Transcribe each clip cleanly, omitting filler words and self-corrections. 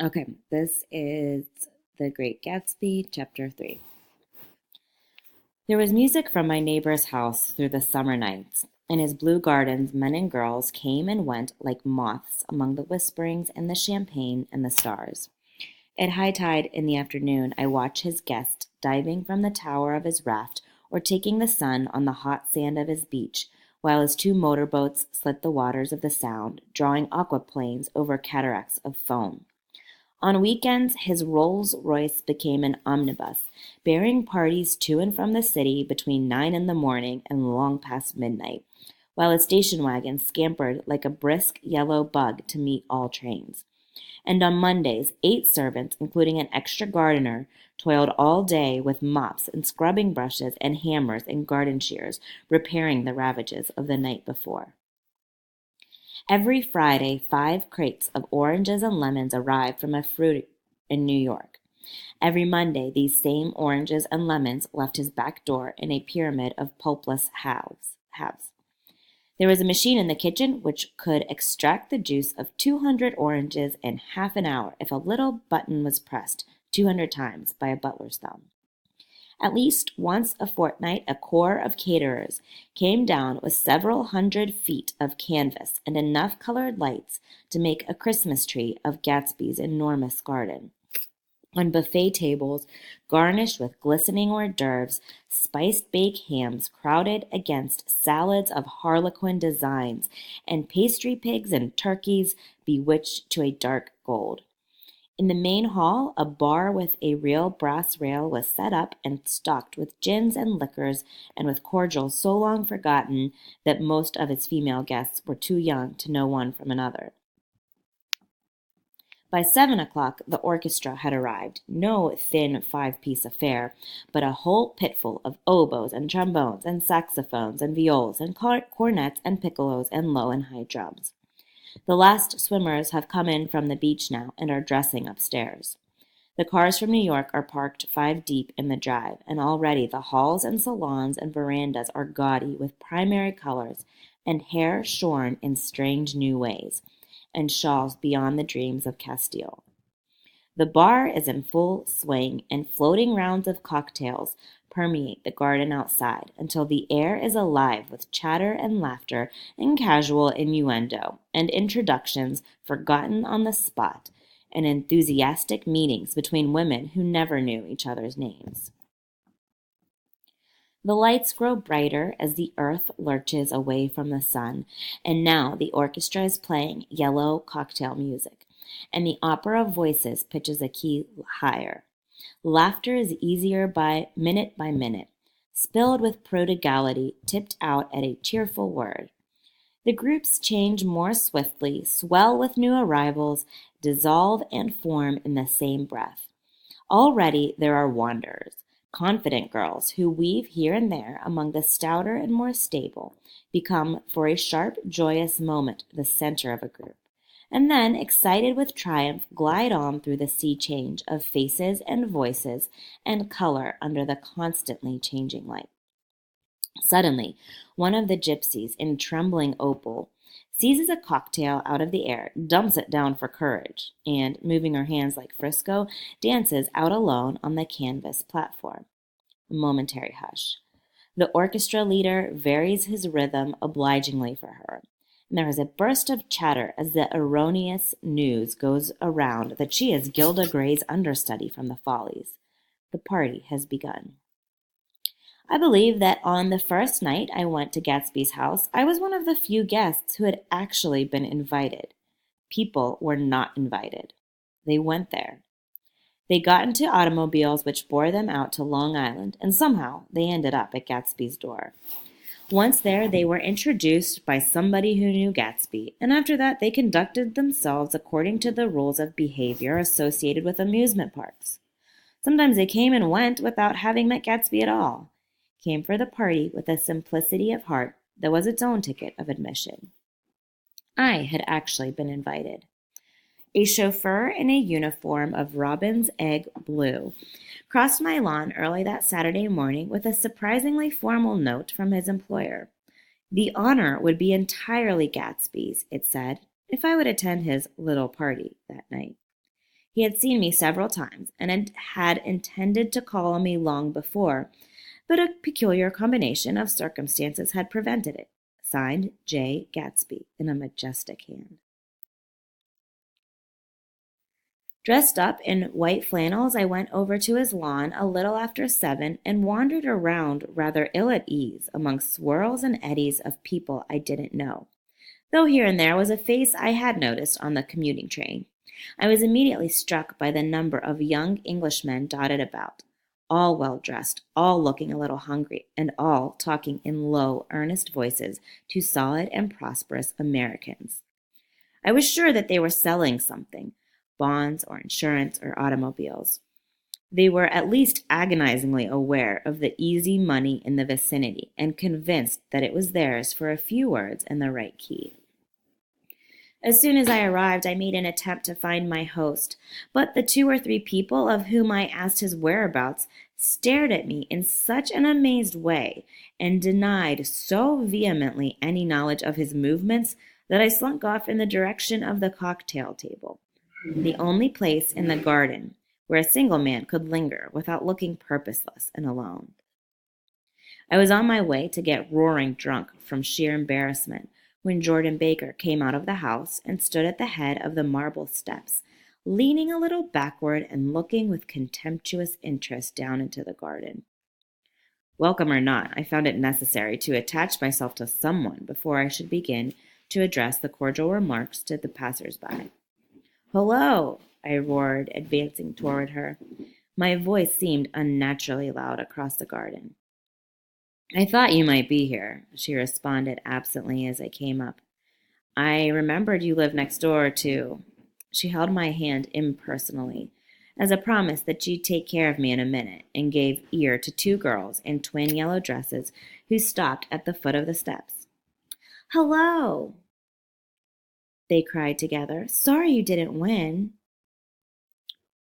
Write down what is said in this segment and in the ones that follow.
Okay, this is The Great Gatsby, Chapter 3. There was music from my neighbor's house through the summer nights. In his blue gardens, men and girls came and went like moths among the whisperings and the champagne and the stars. At high tide in the afternoon, I watched his guest diving from the tower of his raft or taking the sun on the hot sand of his beach, while his two motorboats slit the waters of the Sound, drawing aquaplanes over cataracts of foam. On weekends, his Rolls-Royce became an omnibus, bearing parties to and from the city between 9 in the morning and long past midnight, while his station wagon scampered like a brisk yellow bug to meet all trains. And on Mondays, 8 servants, including an extra gardener, toiled all day with mops and scrubbing brushes and hammers and garden shears, repairing the ravages of the night before. Every Friday 5 crates of oranges and lemons arrived from a fruit in New York. Every Monday these same oranges and lemons left his back door in a pyramid of pulpless halves. There was a machine in the kitchen which could extract the juice of 200 oranges in half an hour if a little button was pressed 200 times by a butler's thumb. At least once a fortnight a corps of caterers came down with several hundred feet of canvas and enough colored lights to make a Christmas tree of Gatsby's enormous garden. On buffet tables, garnished with glistening hors d'oeuvres, spiced baked hams crowded against salads of harlequin designs, and pastry pigs and turkeys bewitched to a dark gold. In the main hall, a bar with a real brass rail was set up and stocked with gins and liquors and with cordials so long forgotten that most of its female guests were too young to know one from another. By 7 o'clock the orchestra had arrived, no thin 5-piece affair, but a whole pitful of oboes and trombones and saxophones and viols and cornets and piccolos and low and high drums. The last swimmers have come in from the beach now and are dressing upstairs. The cars from New York are parked 5 deep in the drive, and already the halls and salons and verandas are gaudy with primary colors and hair shorn in strange new ways, and shawls beyond the dreams of Castile. The bar is in full swing, and floating rounds of cocktails permeate the garden outside until the air is alive with chatter and laughter and casual innuendo and introductions forgotten on the spot and enthusiastic meetings between women who never knew each other's names. The lights grow brighter as the earth lurches away from the sun, and now the orchestra is playing yellow cocktail music, and the opera of voices pitches a key higher. Laughter is easier by minute, spilled with prodigality, tipped out at a cheerful word. The groups change more swiftly, swell with new arrivals, dissolve and form in the same breath. Already there are wanderers, confident girls who weave here and there among the stouter and more stable, become for a sharp, joyous moment the center of a group, and then, excited with triumph, glide on through the sea change of faces and voices and color under the constantly changing light. Suddenly, one of the gypsies, in trembling opal, seizes a cocktail out of the air, dumps it down for courage, and, moving her hands like Frisco, dances out alone on the canvas platform. A momentary hush. The orchestra leader varies his rhythm obligingly for her, and there is a burst of chatter as the erroneous news goes around that she is Gilda Gray's understudy from the Follies. The party has begun. I believe that on the first night I went to Gatsby's house, I was one of the few guests who had actually been invited. People were not invited. They went there. They got into automobiles which bore them out to Long Island, and somehow they ended up at Gatsby's door. Once there, they were introduced by somebody who knew Gatsby, and after that they conducted themselves according to the rules of behavior associated with amusement parks. Sometimes they came and went without having met Gatsby at all. Came for the party with a simplicity of heart that was its own ticket of admission. I had actually been invited. A chauffeur in a uniform of robin's egg blue crossed my lawn early that Saturday morning with a surprisingly formal note from his employer. The honor would be entirely Gatsby's, it said, if I would attend his little party that night. He had seen me several times and had intended to call on me long before, but a peculiar combination of circumstances had prevented it. Signed, J. Gatsby, in a majestic hand. Dressed up in white flannels, I went over to his lawn a little after 7 and wandered around rather ill at ease among swirls and eddies of people I didn't know, though here and there was a face I had noticed on the commuting train. I was immediately struck by the number of young Englishmen dotted about, all well dressed, all looking a little hungry, and all talking in low, earnest voices to solid and prosperous Americans. I was sure that they were selling something, bonds or insurance or automobiles. They were at least agonizingly aware of the easy money in the vicinity and convinced that it was theirs for a few words in the right key. As soon as I arrived, I made an attempt to find my host, but the 2 or 3 people of whom I asked his whereabouts stared at me in such an amazed way and denied so vehemently any knowledge of his movements that I slunk off in the direction of the cocktail table, the only place in the garden where a single man could linger without looking purposeless and alone. I was on my way to get roaring drunk from sheer embarrassment when Jordan Baker came out of the house and stood at the head of the marble steps, leaning a little backward and looking with contemptuous interest down into the garden. Welcome or not, I found it necessary to attach myself to someone before I should begin to address the cordial remarks to the passers-by. "Hello," I roared, advancing toward her. My voice seemed unnaturally loud across the garden. "I thought you might be here," she responded absently as I came up. "I remembered you lived next door to—" She held my hand impersonally, as a promise that she'd take care of me in a minute, and gave ear to 2 girls in twin yellow dresses who stopped at the foot of the steps. "Hello," they cried together. "Sorry you didn't win."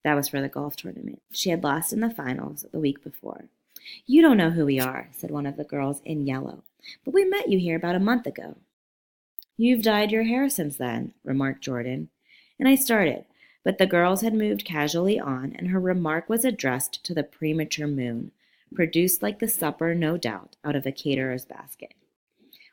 That was for the golf tournament. She had lost in the finals the week before. "You don't know who we are," said one of the girls in yellow, "but we met you here about a month ago." "You've dyed your hair since then," remarked Jordan, and I started, but the girls had moved casually on, and her remark was addressed to the premature moon, produced like the supper, no doubt, out of a caterer's basket.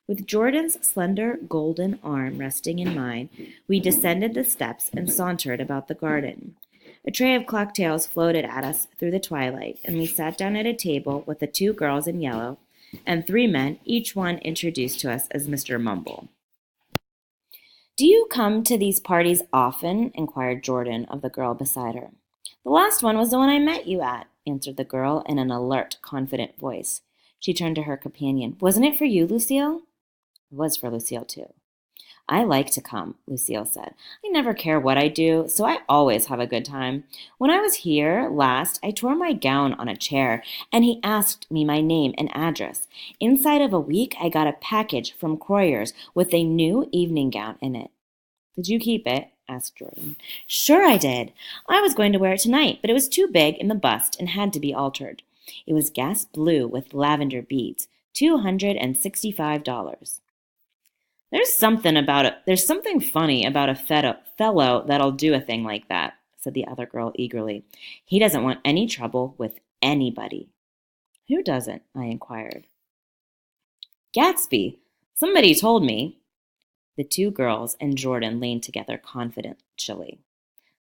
With Jordan's slender golden arm resting in mine, we descended the steps and sauntered about the garden. A tray of cocktails floated at us through the twilight, and we sat down at a table with the 2 girls in yellow and 3 men, each one introduced to us as Mr. Mumble. "Do you come to these parties often?" inquired Jordan of the girl beside her. "The last one was the one I met you at," answered the girl in an alert, confident voice. She turned to her companion. "Wasn't it for you, Lucille?" It was for Lucille, too. "I like to come," Lucille said. "I never care what I do, so I always have a good time. When I was here last, I tore my gown on a chair, and he asked me my name and address. Inside of a week, I got a package from Croyer's with a new evening gown in it." "Did you keep it?" asked Jordan. "Sure I did. I was going to wear it tonight, but it was too big in the bust and had to be altered. It was gas blue with lavender beads, $265. There's something funny about a fellow that'll do a thing like that," said the other girl eagerly. "He doesn't want any trouble with anybody." "Who doesn't?" I inquired. "Gatsby. Somebody told me." The 2 girls and Jordan leaned together confidentially.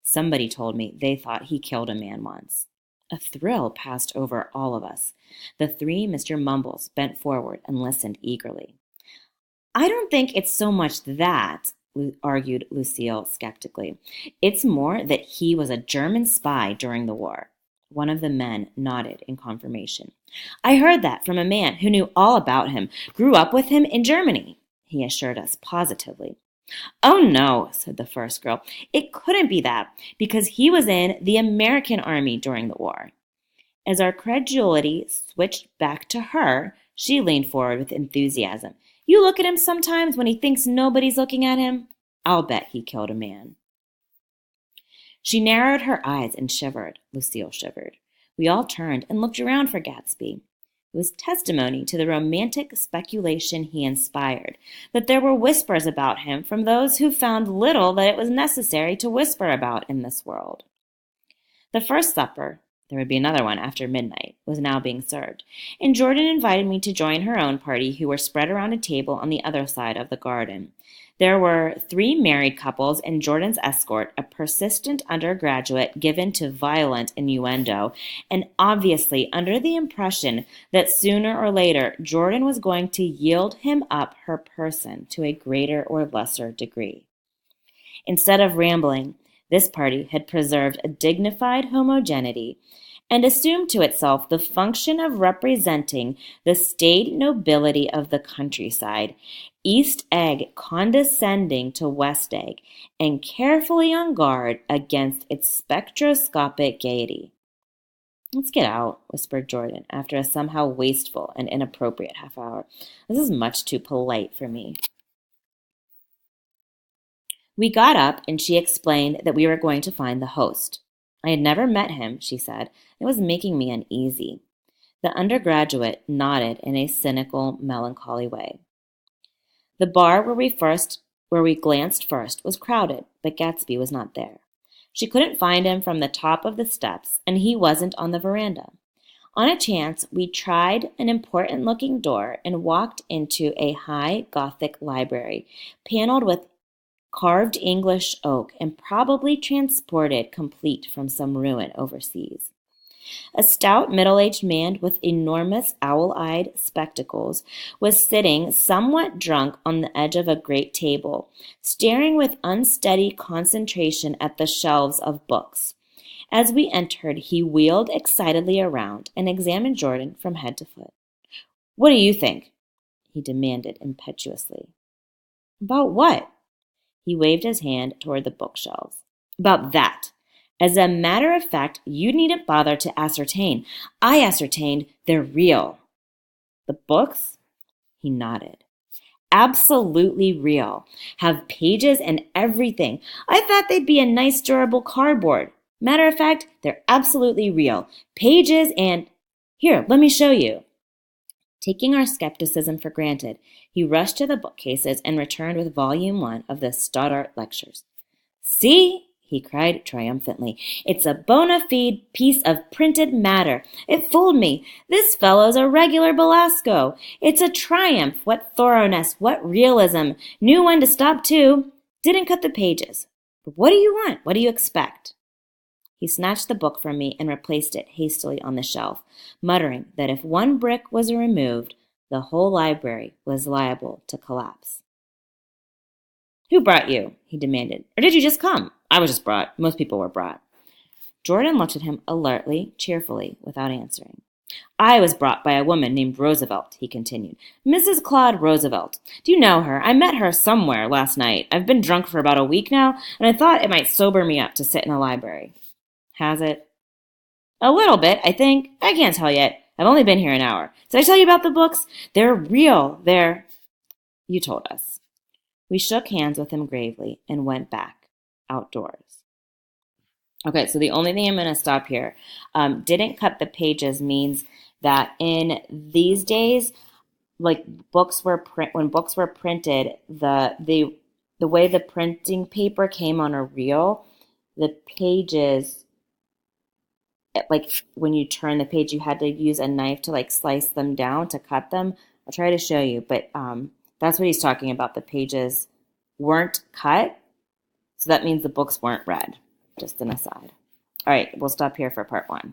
"Somebody told me they thought he killed a man once." A thrill passed over all of us. The 3 Mr. Mumbles bent forward and listened eagerly. "I don't think it's so much that," argued Lucille skeptically. "It's more that he was a German spy during the war." One of the men nodded in confirmation. "I heard that from a man who knew all about him, grew up with him in Germany," he assured us positively. "Oh, no," said the first girl. "It couldn't be that, because he was in the American Army during the war." As our credulity switched back to her, she leaned forward with enthusiasm. "You look at him sometimes when he thinks nobody's looking at him? I'll bet he killed a man." She narrowed her eyes and shivered. Lucille shivered. We all turned and looked around for Gatsby. It was testimony to the romantic speculation he inspired that there were whispers about him from those who found little that it was necessary to whisper about in this world. The first supper, there would be another one after midnight, was now being served, and Jordan invited me to join her own party, who were spread around a table on the other side of the garden. There were 3 married couples and Jordan's escort, a persistent undergraduate given to violent innuendo, and obviously under the impression that sooner or later Jordan was going to yield him up her person to a greater or lesser degree. Instead of rambling, this party had preserved a dignified homogeneity and assumed to itself the function of representing the staid nobility of the countryside, East Egg condescending to West Egg, and carefully on guard against its spectroscopic gaiety. "Let's get out," whispered Jordan, after a somehow wasteful and inappropriate half hour. "This is much too polite for me." We got up, and she explained that we were going to find the host. I had never met him, she said. It was making me uneasy. The undergraduate nodded in a cynical, melancholy way. The bar where we glanced first was crowded, but Gatsby was not there. She couldn't find him from the top of the steps, and he wasn't on the veranda. On a chance, we tried an important-looking door and walked into a high Gothic library, paneled with carved English oak and probably transported complete from some ruin overseas. A stout middle-aged man with enormous owl-eyed spectacles was sitting somewhat drunk on the edge of a great table, staring with unsteady concentration at the shelves of books. As we entered, he wheeled excitedly around and examined Jordan from head to foot. "What do you think?" he demanded impetuously. "About what?" He waved his hand toward the bookshelves. "About that. As a matter of fact, you needn't bother to ascertain. I ascertained they're real." "The books?" He nodded. "Absolutely real. Have pages and everything. I thought they'd be a nice durable cardboard. Matter of fact, they're absolutely real. Pages and... Here, let me show you." Taking our skepticism for granted, he rushed to the bookcases and returned with Volume 1 of the Stoddart Lectures. "See?" he cried triumphantly. "It's a bona fide piece of printed matter. It fooled me. This fellow's a regular Belasco. It's a triumph. What thoroughness, what realism. Knew when to stop, too. Didn't cut the pages. But what do you want? What do you expect?" He snatched the book from me and replaced it hastily on the shelf, muttering that if one brick was removed, the whole library was liable to collapse. "Who brought you?" he demanded. "Or did you just come?" "I was just brought. Most people were brought." Jordan looked at him alertly, cheerfully, without answering. "I was brought by a woman named Roosevelt," he continued. "Mrs. Claude Roosevelt. Do you know her? I met her somewhere last night. I've been drunk for about a week now, and I thought it might sober me up to sit in a library." "Has it?" "A little bit, I think. I can't tell yet. I've only been here an hour. Did I tell you about the books? They're real. You told us." We shook hands with him gravely and went back outdoors. Okay, so the only thing I'm going to stop here. Didn't cut the pages means that in these days, like when books were printed, the way the printing paper came on a reel, the pages, like when you turn the page, you had to use a knife to like slice them down to cut them. I'll try to show you, but that's what he's talking about. The pages weren't cut, so that means the books weren't read. Just an aside. All right, we'll stop here for part 1.